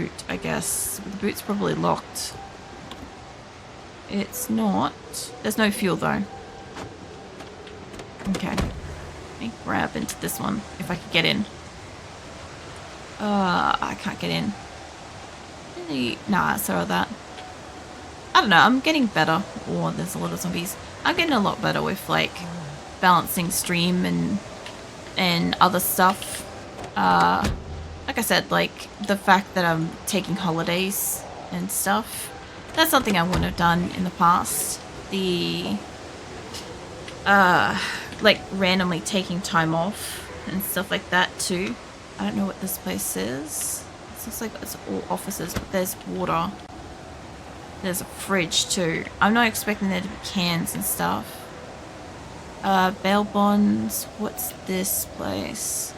boot, I guess. The boot's probably locked. It's not. There's no fuel though. Okay. Let me grab into this one if I can get in. I can't get in. Really? Nah, sorry that. I don't know, I'm getting better. Oh, there's a lot of zombies. I'm getting a lot better with like balancing stream and other stuff. Like I said, like the fact that I'm taking holidays and stuff, that's something I wouldn't have done in the past. The like randomly taking time off and stuff like that too. I don't know what this place is. It looks like it's all offices, but there's water. There's a fridge too. I'm not expecting there to be cans and stuff. Bail bonds. What's this place?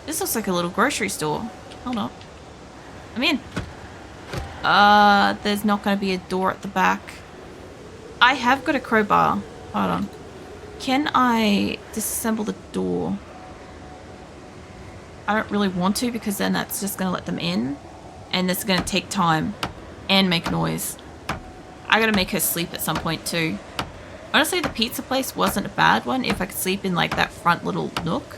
This looks like a little grocery store. Hold on. I'm in. There's not going to be a door at the back. I have got a crowbar. Hold on. Can I disassemble the door? I don't really want to because then that's just going to let them in. And it's going to take time and make noise. I got to make her sleep at some point too. Honestly, the pizza place wasn't a bad one if I could sleep in like that front little nook.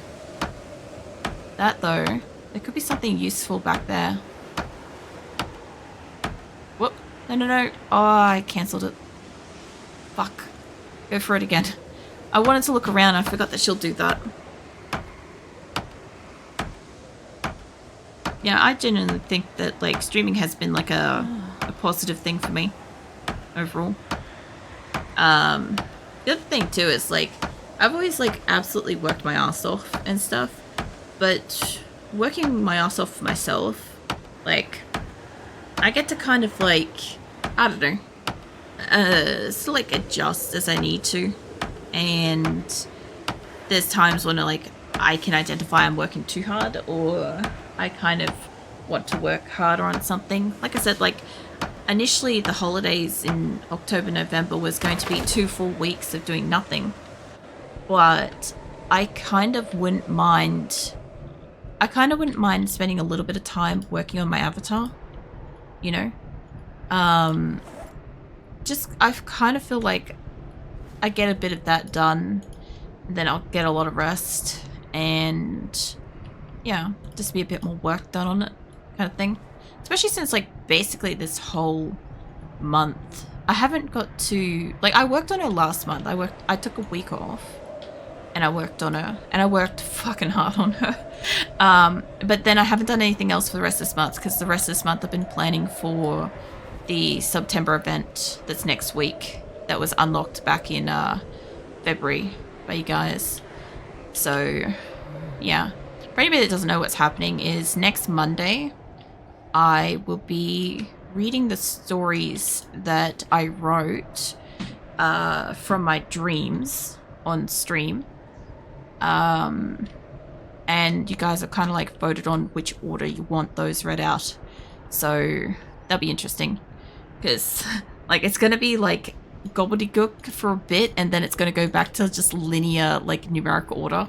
That though, there could be something useful back there. Whoop. No. Oh, I cancelled it. Fuck. Go for it again. I wanted to look around. I forgot that she'll do that. Yeah, I genuinely think that like streaming has been like a positive thing for me overall. The other thing too is like I've always like absolutely worked my ass off and stuff, but working my ass off for myself, like I get to kind of like, I don't know, sort of like adjust as I need to, and there's times when I can identify I'm working too hard, or I kind of want to work harder on something. Like I said, like initially the holidays in October, November was going to be 2 full weeks of doing nothing, but I kind of wouldn't mind spending a little bit of time working on my avatar, you know? Just, I kind of feel like I get a bit of that done, then I'll get a lot of rest, and yeah, just be a bit more work done on it, kind of thing. Especially since, like, basically this whole month, I haven't got to, like, I worked on her last month. I took a week off, and I worked on her, and I worked fucking hard on her. But then I haven't done anything else for the rest of this month, because the rest of this month I've been planning for the September event that's next week, that was unlocked back in February by you guys. So, yeah. For anybody that doesn't know what's happening is next Monday, I will be reading the stories that I wrote from my dreams on stream. And you guys have kind of like voted on which order you want those read out. So that'll be interesting. Because like it's going to be like gobbledygook for a bit, and then it's going to go back to just linear like numeric order,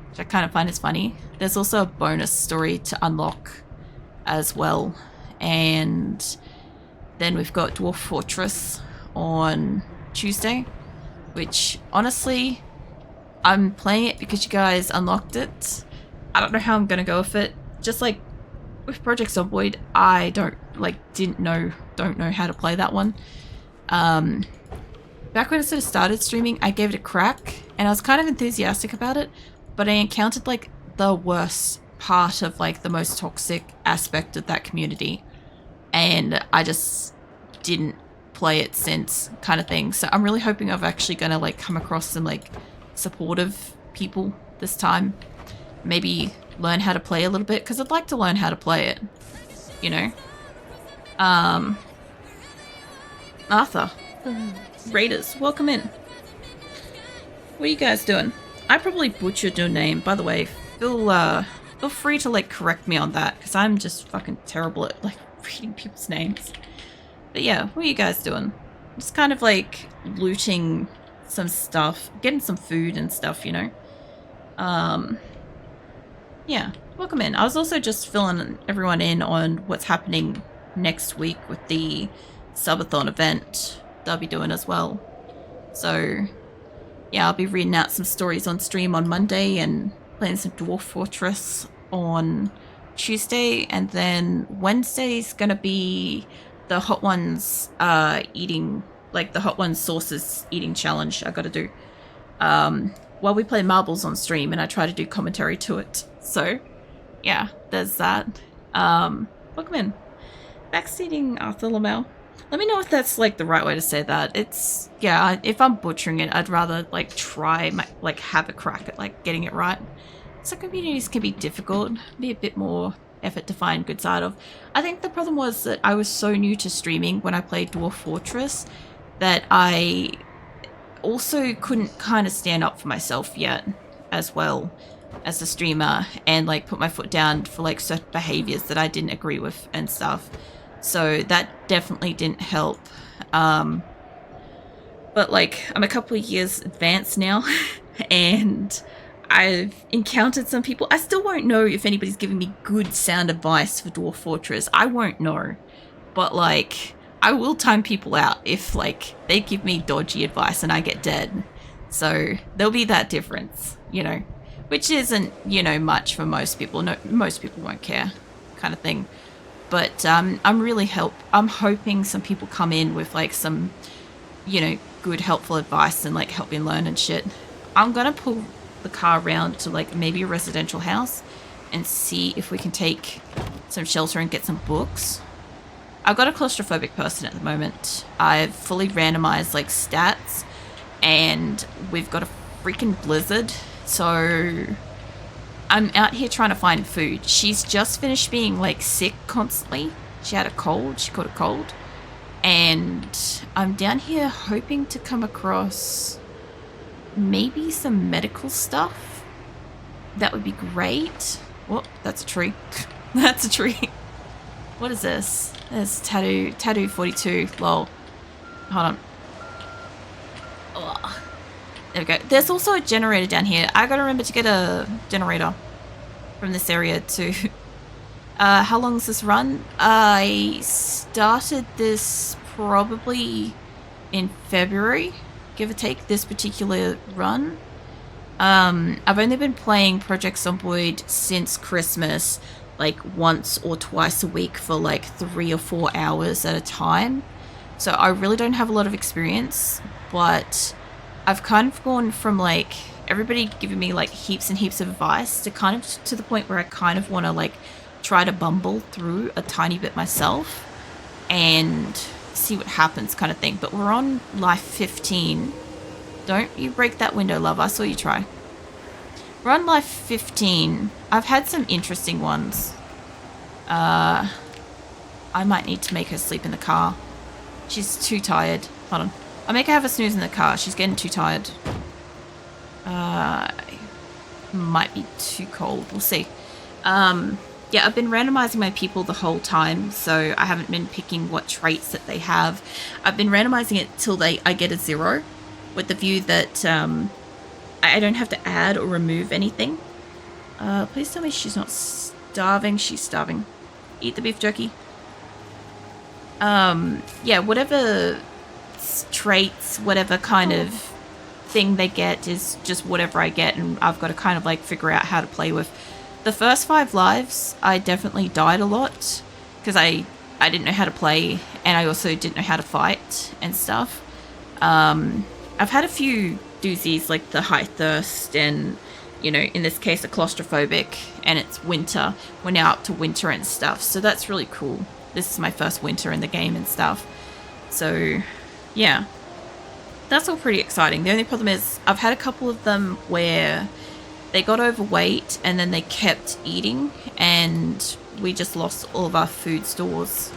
which I kind of find is funny. There's also a bonus story to unlock as well, and then we've got Dwarf Fortress on Tuesday, which honestly I'm playing it because you guys unlocked it. I don't know how I'm gonna go with it. Just like with Project Zomboid, I don't know how to play that one. Back when I sort of started streaming, I gave it a crack and I was kind of enthusiastic about it, but I encountered like the worst part of like the most toxic aspect of that community, and I just didn't play it since, kind of thing. So I'm really hoping I've actually gonna like come across some like supportive people this time, maybe learn how to play a little bit, because I'd like to learn how to play it, you know. Arthur, Raiders, welcome in. What are you guys doing? I probably butchered your name, by the way. Feel free to like correct me on that, because I'm just fucking terrible at like reading people's names. But yeah, what are you guys doing? Just kind of like looting some stuff, getting some food and stuff, you know. Yeah, Welcome in. I was also just filling everyone in on what's happening next week with the subathon event that I'll be doing as well. So, yeah, I'll be reading out some stories on stream on Monday and playing some Dwarf Fortress on Tuesday, and then Wednesday's gonna be the Hot Ones eating, like the Hot Ones sauces eating challenge I gotta do. While we play marbles on stream and I try to do commentary to it. So, yeah, there's that. Welcome in. Backseating Arthur Lamel. Let me know if that's like the right way to say that. It's, yeah, if I'm butchering it, I'd rather like try like have a crack at like getting it right. Some communities can be difficult, be a bit more effort to find good side of. I think the problem was that I was so new to streaming when I played Dwarf Fortress that I also couldn't kind of stand up for myself yet as well as a streamer and like put my foot down for like certain behaviors that I didn't agree with and stuff. So that definitely didn't help. But like I'm a couple of years advanced now and I've encountered some people. I still won't know if anybody's giving me good sound advice for Dwarf Fortress. I won't know. But like I will time people out if like they give me dodgy advice and I get dead. So there'll be that difference, you know, which isn't, you know, much for most people. No, most people won't care kind of thing. But I'm hoping some people come in with like some, you know, good helpful advice and like help me learn and shit. I'm going to pull the car around to like maybe a residential house and see if we can take some shelter and get some books. I've got a claustrophobic person at the moment. I've fully randomized like stats and we've got a freaking blizzard. So I'm out here trying to find food. She's just finished being like sick constantly. She had a cold. She caught a cold. And I'm down here hoping to come across maybe some medical stuff. That would be great. Oh, that's a tree. That's a tree. What is this? There's tattoo 42. Lol. Hold on. Ugh. There we go. There's also a generator down here. I gotta remember to get a generator from this area too. How long is this run? I started this probably in February, give or take, this particular run. I've only been playing Project Zomboid since Christmas, like once or twice a week for like 3 or 4 hours at a time. So I really don't have a lot of experience, but I've kind of gone from like everybody giving me like heaps and heaps of advice to kind of to the point where I kind of want to like try to bumble through a tiny bit myself and see what happens kind of thing. But we're on life 15. Don't you break that window, love. I saw you try. We're on life 15. I've had some interesting ones. I might need to make her sleep in the car. She's too tired. Hold on. I'll make her have a snooze in the car. She's getting too tired. Might be too cold. We'll see. Yeah, I've been randomizing my people the whole time, so I haven't been picking what traits that they have. I've been randomizing it till I get a 0, with the view that I don't have to add or remove anything. Please tell me she's not starving. She's starving. Eat the beef jerky. Yeah, whatever traits, whatever kind of thing they get is just whatever I get, and I've got to kind of like figure out how to play with. The first 5 lives, I definitely died a lot because I didn't know how to play, and I also didn't know how to fight and stuff. I've had a few doozies like the high thirst and, you know, in this case a claustrophobic, and it's winter. We're now up to winter and stuff, so that's really cool. This is my first winter in the game and stuff. So, yeah. That's all pretty exciting. The only problem is I've had a couple of them where they got overweight and then they kept eating and we just lost all of our food stores.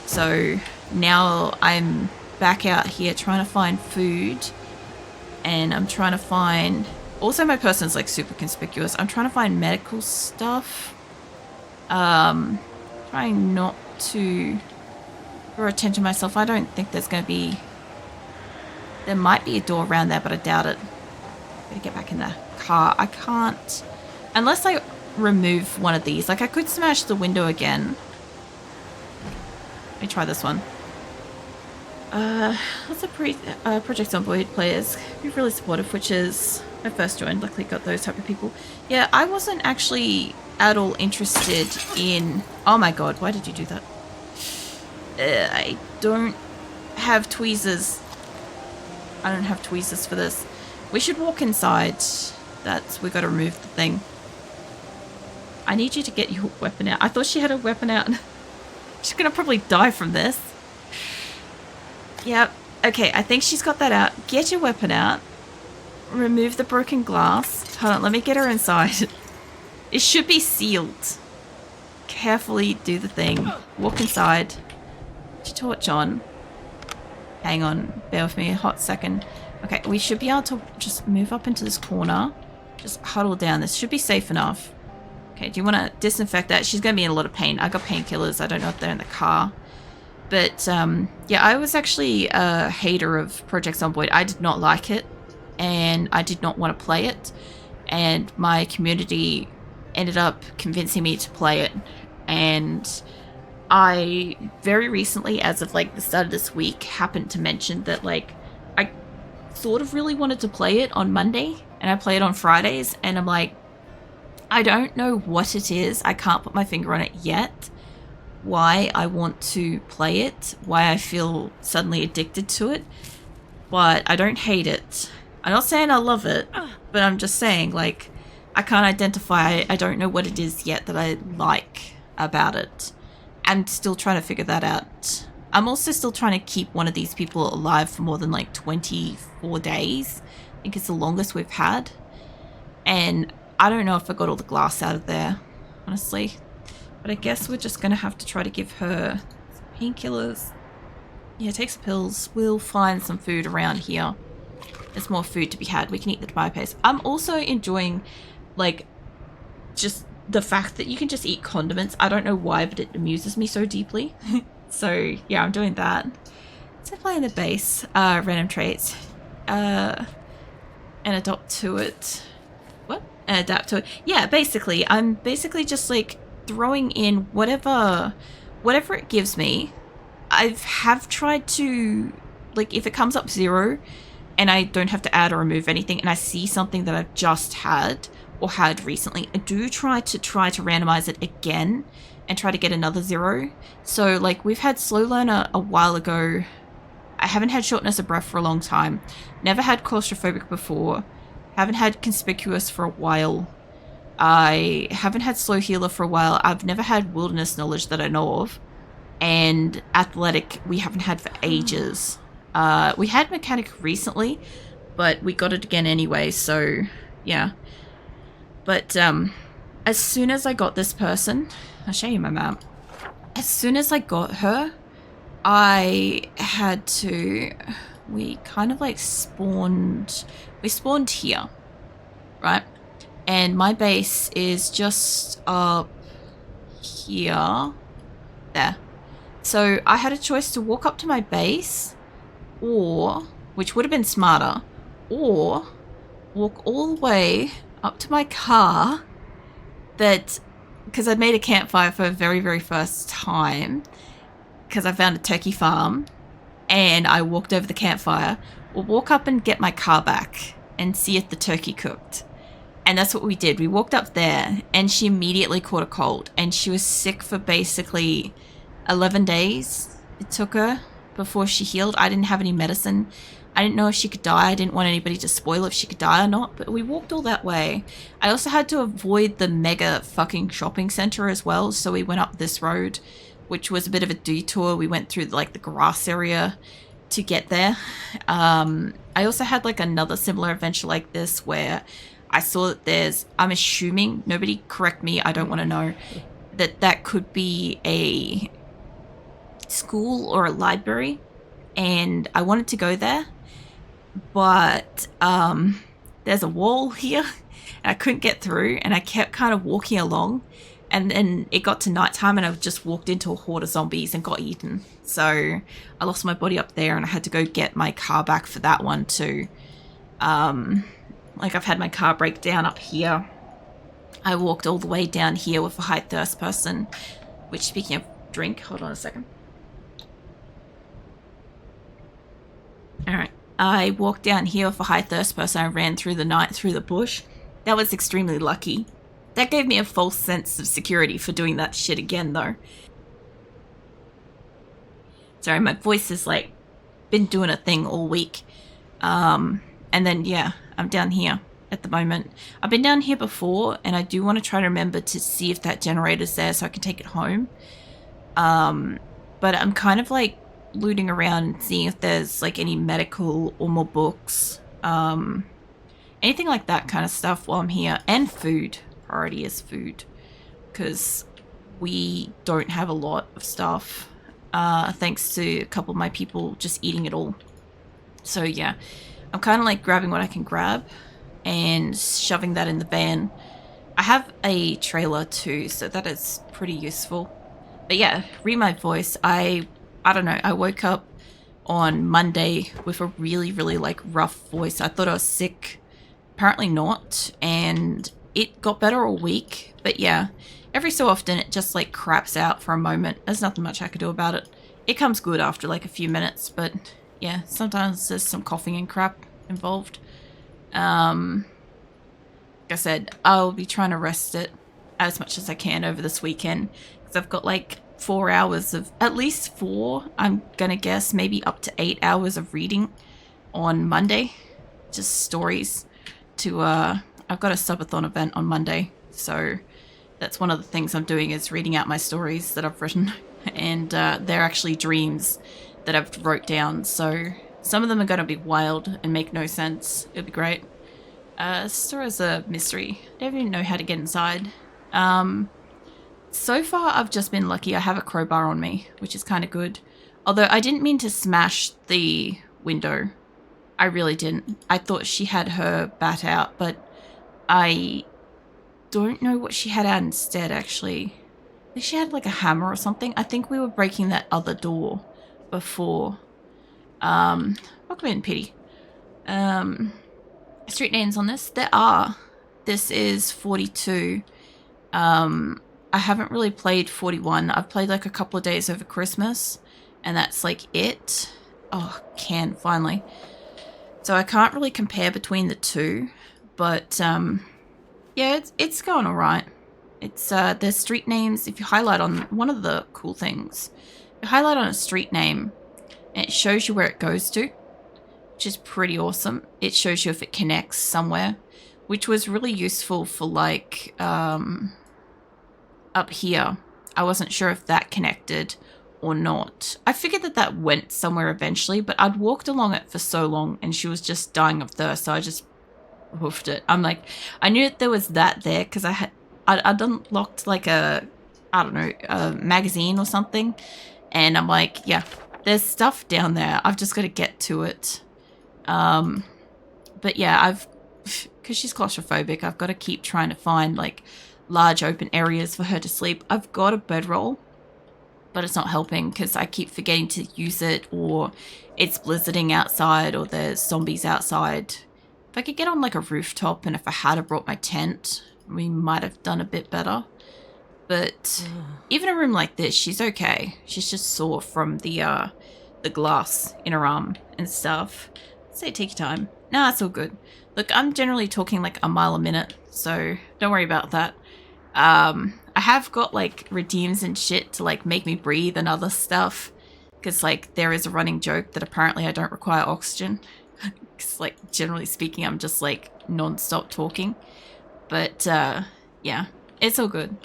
So now I'm back out here trying to find food, and I'm trying to find... Also, my person's like super conspicuous. I'm trying to find medical stuff. Trying not to draw attention to myself. I don't think there's going to be... There might be a door around there, but I doubt it. Gotta get back in the car. I can't... Unless I remove one of these. Like, I could smash the window again. Let me try this one. Lots of Project Zomboid players. Be really supportive, which is I first joined. Luckily got those type of people. Yeah, I wasn't actually at all interested in... Oh my god, why did you do that? I don't have tweezers. I don't have tweezers for this. We should walk inside. We gotta remove the thing. I need you to get your weapon out. I thought she had a weapon out. She's gonna probably die from this. Yep. Okay, I think she's got that out. Get your weapon out. Remove the broken glass. Hold on, let me get her inside. It should be sealed. Carefully do the thing. Walk inside. Put your torch on. Hang on. Bear with me a hot second. Okay, we should be able to just move up into this corner. Just huddle down. This should be safe enough. Okay, do you want to disinfect that? She's going to be in a lot of pain. I got painkillers. I don't know if they're in the car. But, yeah, I was actually a hater of Project Zomboid. I did not like it. And I did not want to play it. And my community ended up convincing me to play it. And I very recently, as of like the start of this week, happened to mention that like I sort of really wanted to play it on Monday. And I play it on Fridays. And I'm like, I don't know what it is. I can't put my finger on it yet. Why I want to play it. Why I feel suddenly addicted to it. But I don't hate it. I'm not saying I love it. But I'm just saying, like, I can't identify. I don't know what it is yet that I like about it. I'm still trying to figure that out. I'm also still trying to keep one of these people alive for more than like 24 days. I think it's the longest we've had. And I don't know if I got all the glass out of there, honestly. But I guess we're just going to have to try to give her some painkillers. Yeah, take some pills. We'll find some food around here. There's more food to be had. We can eat the tomato paste. I'm also enjoying, like, just the fact that you can just eat condiments. I don't know why, but it amuses me so deeply. So, yeah, I'm doing that. So playing the base, random traits, and adopt to it. What? And adapt to it. Yeah, basically, I'm basically just, like, throwing in whatever it gives me. I have tried to, like, if it comes up 0 and I don't have to add or remove anything and I see something that I've just had or had recently, I do try to randomize it again and try to get another 0. So, like, we've had Slow Learner a while ago. I haven't had Shortness of Breath for a long time. Never had Claustrophobic before. Haven't had Conspicuous for a while. I haven't had Slow Healer for a while. I've never had Wilderness Knowledge that I know of. And Athletic we haven't had for ages. We had Mechanic recently, but we got it again anyway, so yeah. But as soon as I got this person, I'll show you my map. As soon as I got her, I had to... We kind of like spawned... We spawned here, right? And my base is just up here. There. So I had a choice to walk up to my base, or, which would have been smarter, or walk all the way up to my car, that, because I made a campfire for the very, very first time, because I found a turkey farm, and I walked over the campfire, or walk up and get my car back, and see if the turkey cooked. And that's what we did. We walked up there, and she immediately caught a cold, and she was sick for basically 11 days. It took her before she healed. I didn't have any medicine. I didn't know if she could die. I didn't want anybody to spoil if she could die or not, but we walked all that way. I also had to avoid the mega fucking shopping center as well, so we went up this road, which was a bit of a detour. We went through like the grass area to get there. I also had like another similar adventure like this where I saw that there's, I'm assuming, nobody correct me, I don't want to know, that could be a school or a library, and I wanted to go there, but there's a wall here and I couldn't get through, and I kept kind of walking along, and then it got to nighttime and I just walked into a horde of zombies and got eaten. So I lost my body up there and I had to go get my car back for that one too. Like, I've had my car break down up here I walked all the way down here with a high thirst person, which, speaking of drink, hold on a second. Alright. I walked down here with a high thirst person. I ran through the night through the bush. That was extremely lucky. That gave me a false sense of security for doing that shit again, though. Sorry, my voice has, like, been doing a thing all week. And then, yeah, I'm down here at the moment. I've been down here before, and I do want to try to remember to see if that generator's there so I can take it home. But I'm kind of, like, looting around and seeing if there's, like, any medical or more books. Anything like that kind of stuff while I'm here. And food. Priority is food. Because we don't have a lot of stuff. Thanks to a couple of my people just eating it all. So yeah, I'm kind of like grabbing what I can grab and shoving that in the van. I have a trailer too, so that is pretty useful. But yeah, read my voice. I don't know, I woke up on Monday with a really, really like rough voice. I thought I was sick. Apparently not. And it got better all week. But yeah, every so often it just like craps out for a moment. There's nothing much I could do about it. It comes good after like a few minutes, but yeah, sometimes there's some coughing and crap involved. Like I said, I'll be trying to rest it as much as I can over this weekend because I've got like 4 hours of, at least 4, I'm gonna guess, maybe up to 8 hours of reading on Monday. Just stories to, I've got a subathon event on Monday, so that's one of the things I'm doing is reading out my stories that I've written, and they're actually dreams that I've wrote down, so some of them are going to be wild and make no sense. It'll be great. Store is a mystery. I don't even know how to get inside. So far I've just been lucky. I have a crowbar on me, which is kind of good. Although I didn't mean to smash the window. I really didn't. I thought she had her bat out, but I don't know what she had out instead, actually. I think she had like a hammer or something. I think we were breaking that other door before. Welcome in, Pity. Street names on this? There are. This is 42. I haven't really played 41. I've played like a couple of days over Christmas, and that's like it. Oh, finally. So I can't really compare between the two, but yeah, it's going all right. It's there's street names. If you highlight on one of the cool things, you highlight on a street name, and it shows you where it goes to, which is pretty awesome. It shows you if it connects somewhere, which was really useful for like up here. I wasn't sure if that connected or not. I figured that that went somewhere eventually, but I'd walked along it for so long and she was just dying of thirst, so I just hoofed it. I'm like, I knew that there was that there because I'd unlocked like a, I don't know, a magazine or something, and I'm like, yeah, there's stuff down there. I've just got to get to it. But yeah, because she's claustrophobic, I've got to keep trying to find like large open areas for her to sleep. I've got a bedroll, but it's not helping because I keep forgetting to use it, or it's blizzarding outside, or there's zombies outside. If I could get on like a rooftop, and if I had brought my tent, we might have done a bit better. But even a room like this, she's okay. She's just sore from the glass in her arm and stuff. Say take your time. Nah, it's all good. Look, I'm generally talking like a mile a minute, so don't worry about that. I have got like redeems and shit to like make me breathe and other stuff, because like there is a running joke that apparently I don't require oxygen. Because like generally speaking, I'm just like non-stop talking. But yeah, it's all good.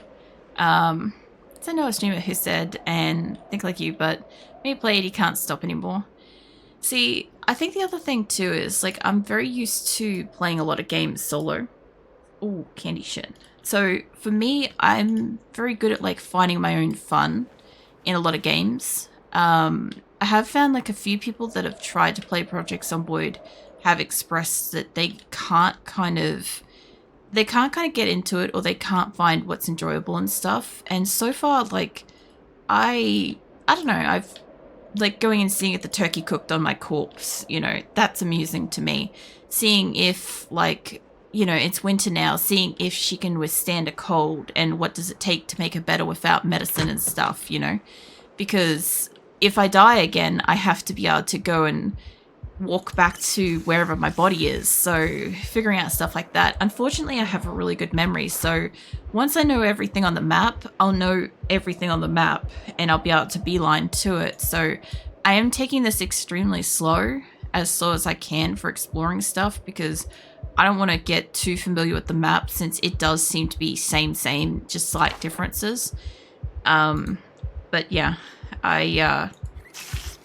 So I know a streamer who said, and think like you, but when you play it, you can't stop anymore. See, I think the other thing too is like I'm very used to playing a lot of games solo. Ooh, candy shit. So for me, I'm very good at like finding my own fun in a lot of games. I have found like a few people that have tried to play Project Zomboid have expressed that they can't kind of get into it, or they can't find what's enjoyable and stuff. And so far, like I don't know, I've like going and seeing if the turkey cooked on my corpse, you know, that's amusing to me. Seeing if like you know, it's winter now, seeing if she can withstand a cold and what does it take to make her better without medicine and stuff, you know? Because if I die again, I have to be able to go and walk back to wherever my body is. So figuring out stuff like that. Unfortunately, I have a really good memory. So once I know everything on the map, I'll know everything on the map and I'll be able to beeline to it. So I am taking this extremely slow as I can for exploring stuff because I don't want to get too familiar with the map since it does seem to be same, just slight differences. But yeah, I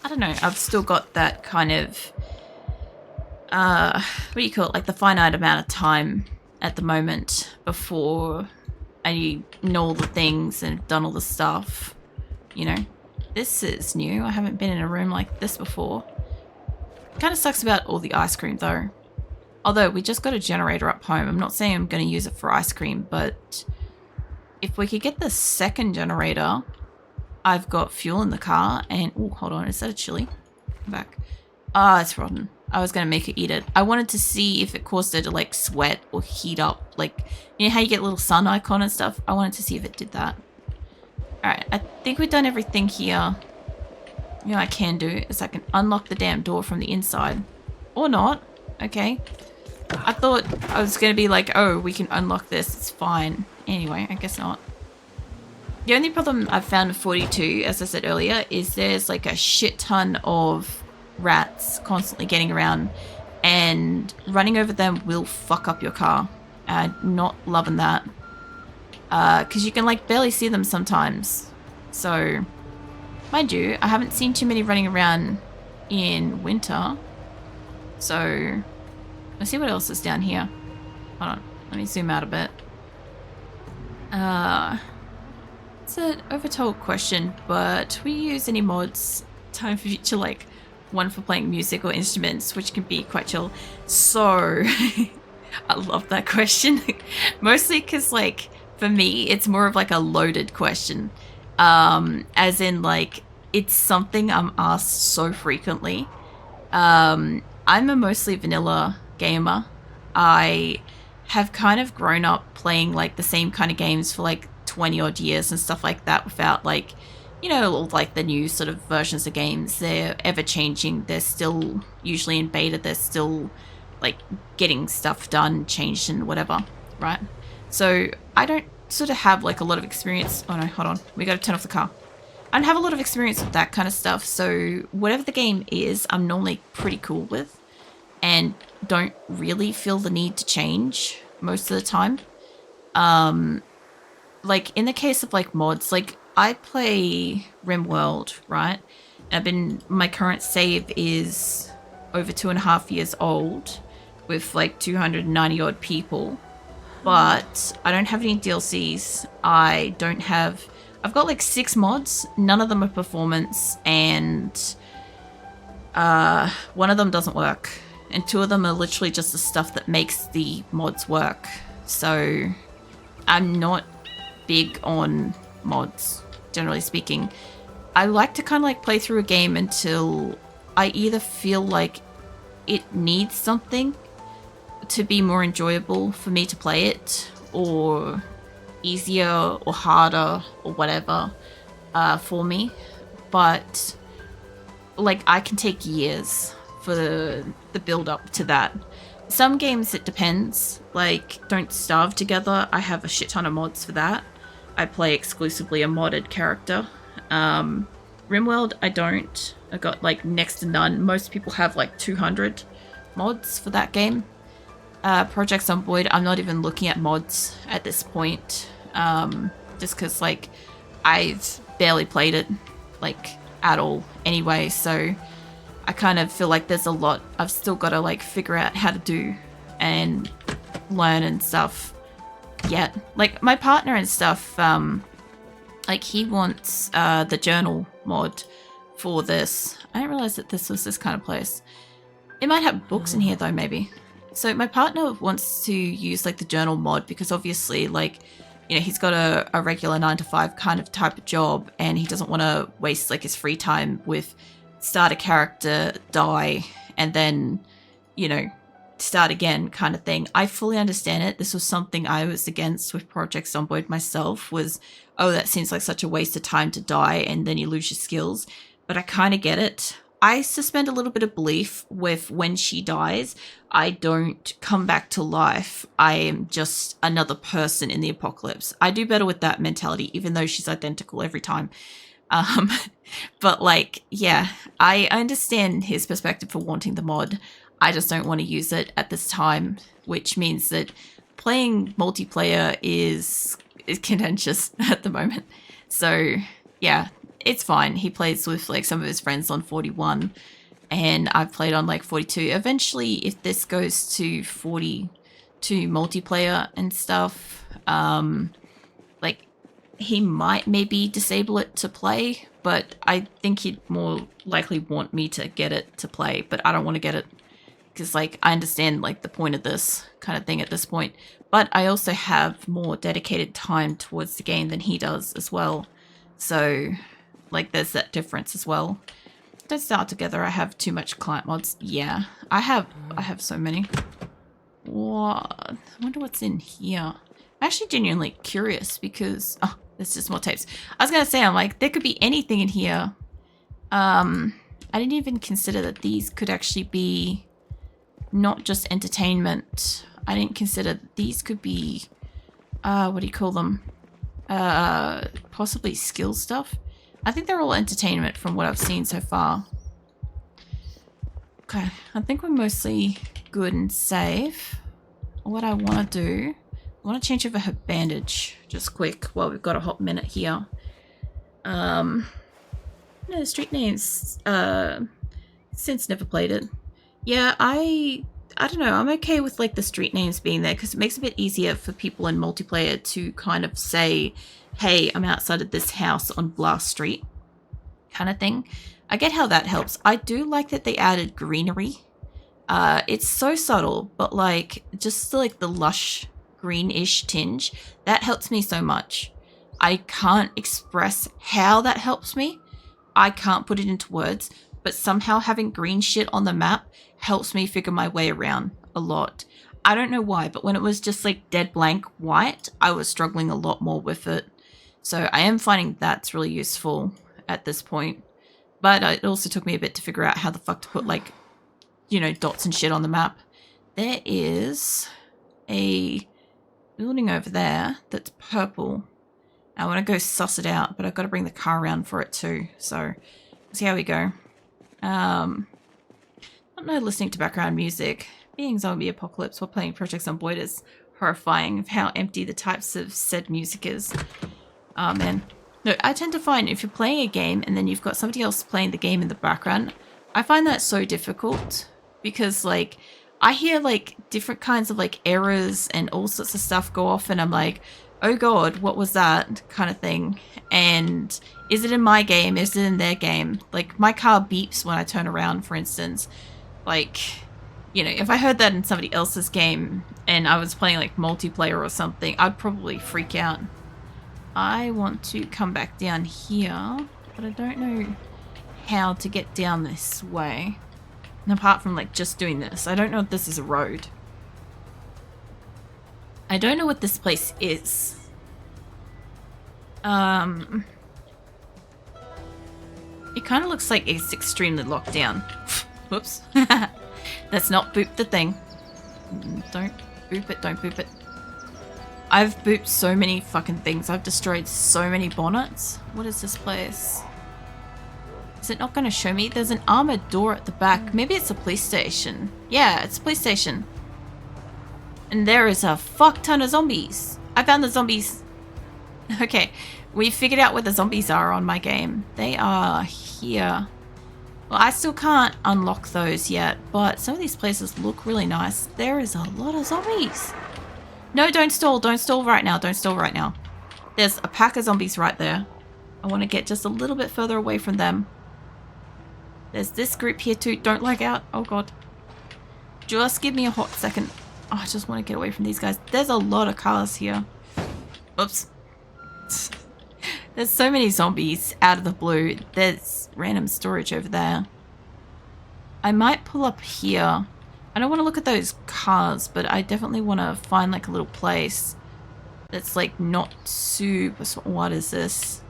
don't know. I've still got that kind of what do you call it? Like the finite amount of time at the moment before I know all the things and have done all the stuff. You know, this is new. I haven't been in a room like this before. Kind of sucks about all the ice cream though. Although we just got a generator up home. I'm not saying I'm going to use it for ice cream, but if we could get the second generator, I've got fuel in the car and... Oh, hold on. Is that a chili? Come back. Ah, it's rotten. I was going to make her eat it. I wanted to see if it caused her to, like, sweat or heat up. Like, you know how you get a little sun icon and stuff? I wanted to see if it did that. Alright, I think we've done everything here. You know what I can do is I can unlock the damn door from the inside. Or not. Okay. I thought I was going to be like, oh, we can unlock this. It's fine. Anyway, I guess not. The only problem I've found with 42, as I said earlier, is there's like a shit ton of rats constantly getting around and running over them will fuck up your car. Not loving that. Because you can like barely see them sometimes. So, mind you, I haven't seen too many running around in winter. So, let's see what else is down here. Hold on, let me zoom out a bit. It's an overtold question, but we use any mods time for future, like one for playing music or instruments, which can be quite chill. So, I love that question. Mostly because, like, for me, it's more of like a loaded question. As in, like, it's something I'm asked so frequently. I'm a mostly vanilla gamer. I have kind of grown up playing like the same kind of games for like 20 odd years and stuff like that without like, you know, all like the new sort of versions of games. They're ever changing. They're still usually in beta. They're still like getting stuff done, changed and whatever, right? So I don't sort of have like a lot of experience. Oh no, hold on. We got to turn off the car. I don't have a lot of experience with that kind of stuff. So whatever the game is, I'm normally pretty cool with and don't really feel the need to change most of the time. Like in the case of like mods, like I play RimWorld, right? My current save is over 2.5 years old with like 290 odd people, but I don't have any DLCs. I've got like 6 mods. None of them are performance, and one of them doesn't work, and 2 of them are literally just the stuff that makes the mods work. So I'm not big on mods, generally speaking. I like to kind of like play through a game until I either feel like it needs something to be more enjoyable for me to play it, or easier or harder or whatever for me. But like I can take years for the build up to that. Some games it depends, like Don't Starve Together, I have a shit ton of mods for that. I play exclusively a modded character. RimWorld I don't. I got like next to none. Most people have like 200 mods for that game. Project Zomboid, I'm not even looking at mods at this point. Just because like I've barely played it like at all anyway, so I kind of feel like there's a lot I've still got to like figure out how to do and learn and stuff yet. Like my partner and stuff, like he wants the journal mod for this. I didn't realize that this was this kind of place. It might have books in here though, maybe. So my partner wants to use like the journal mod because obviously like, you know, he's got a regular 9-to-5 kind of type of job and he doesn't want to waste like his free time with start a character, die, and then, you know, start again kind of thing. I fully understand it. This was something I was against with Project Zomboid myself was, oh, that seems like such a waste of time to die and then you lose your skills. But I kind of get it. I suspend a little bit of belief with when she dies, I don't come back to life. I am just another person in the apocalypse. I do better with that mentality, even though she's identical every time. But like, yeah, I understand his perspective for wanting the mod. I just don't want to use it at this time, which means that playing multiplayer is contentious at the moment. So yeah, it's fine. He plays with like some of his friends on 41 and I've played on like 42. Eventually, if this goes to 42 multiplayer and stuff, like he might maybe disable it to play, but I think he'd more likely want me to get it to play, but I don't want to get it because like I understand like the point of this kind of thing at this point, but I also have more dedicated time towards the game than he does as well. So like there's that difference as well. Don't start together. I have too much client mods. Yeah, I have so many. What? I wonder what's in here. I'm actually genuinely curious because oh, there's just more tapes. I was gonna say I'm like there could be anything in here. I didn't even consider that these could actually be not just entertainment. I didn't consider that these could be what do you call them? Possibly skill stuff. I think they're all entertainment from what I've seen so far. Okay, I think we're mostly good and safe. What I want to do, I want to change over her bandage just quick while we've got a hot minute here. No, the street names, since never played it. Yeah, I don't know, I'm okay with like the street names being there because it makes it a bit easier for people in multiplayer to kind of say, hey, I'm outside of this house on Blast Street kind of thing. I get how that helps. I do like that they added greenery. It's so subtle, but like just like the lush greenish tinge, that helps me so much. I can't express how that helps me. I can't put it into words, but somehow having green shit on the map helps me figure my way around a lot. I don't know why, but when it was just like dead blank white, I was struggling a lot more with it. So I am finding that's really useful at this point. But it also took me a bit to figure out how the fuck to put like, you know, dots and shit on the map. There is a building over there that's purple. I want to go suss it out, but I've got to bring the car around for it too. So let's see how we go. Not no listening to background music. Being zombie apocalypse while playing Project Zomboid is horrifying of how empty the types of said music is. Oh man. No, I tend to find if you're playing a game and then you've got somebody else playing the game in the background, I find that so difficult because like I hear like different kinds of like errors and all sorts of stuff go off and I'm like, oh god, what was that kind of thing? And is it in my game? Is it in their game? Like my car beeps when I turn around, for instance. Like, you know, if I heard that in somebody else's game and I was playing like multiplayer or something, I'd probably freak out. I want to come back down here, but I don't know how to get down this way. And apart from like just doing this, I don't know if this is a road. I don't know what this place is. It kind of looks like it's extremely locked down. Whoops. Let's not boop the thing. Don't boop it, don't boop it. I've booped so many fucking things. I've destroyed so many bonnets. What is this place? Is it not going to show me? There's an armored door at the back. Maybe it's a police station. Yeah, it's a police station. And there is a fuck ton of zombies. I found the zombies. Okay, we figured out where the zombies are on my game. They are here. Well, I still can't unlock those yet, but some of these places look really nice. There is a lot of zombies. No, don't stall. Don't stall right now. Don't stall right now. There's a pack of zombies right there. I want to get just a little bit further away from them. There's this group here too. Don't lag out. Oh god. Just give me a hot second. Oh, I just want to get away from these guys. There's a lot of cars here. Oops. There's so many zombies out of the blue. There's random storage over there. I might pull up here I don't want to look at those cars, but I definitely want to find like a little place that's like not super... What is this?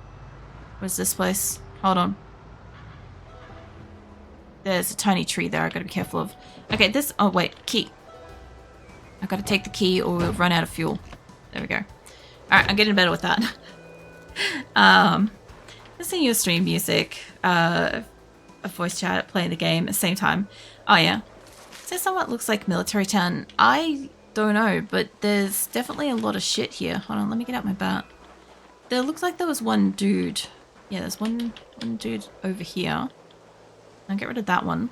What's this place? Hold on. There's a tiny tree there I gotta be careful of. Okay, this... Oh, wait. Key. I gotta take the key or we'll run out of fuel. There we go. Alright, I'm getting better with that. Listening to your stream music, a voice chat, playing the game at the same time. Oh, yeah. Is there somewhat looks like military town? I don't know, but there's definitely a lot of shit here. Hold on, let me get out my bat. There looks like there was one dude. Yeah, there's one dude over here. I'll get rid of that one.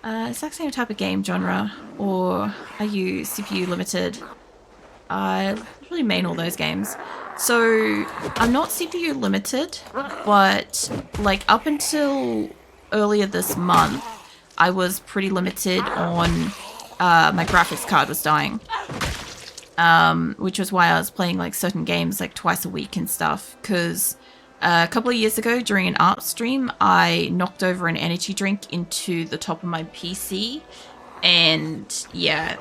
Exact same type of game genre, or are you CPU limited? I really main all those games. So I'm not CPU limited, but like up until earlier this month, I was pretty limited on my graphics card was dying. Which was why I was playing like certain games like twice a week and stuff, because a couple of years ago during an art stream, I knocked over an energy drink into the top of my PC, and yeah,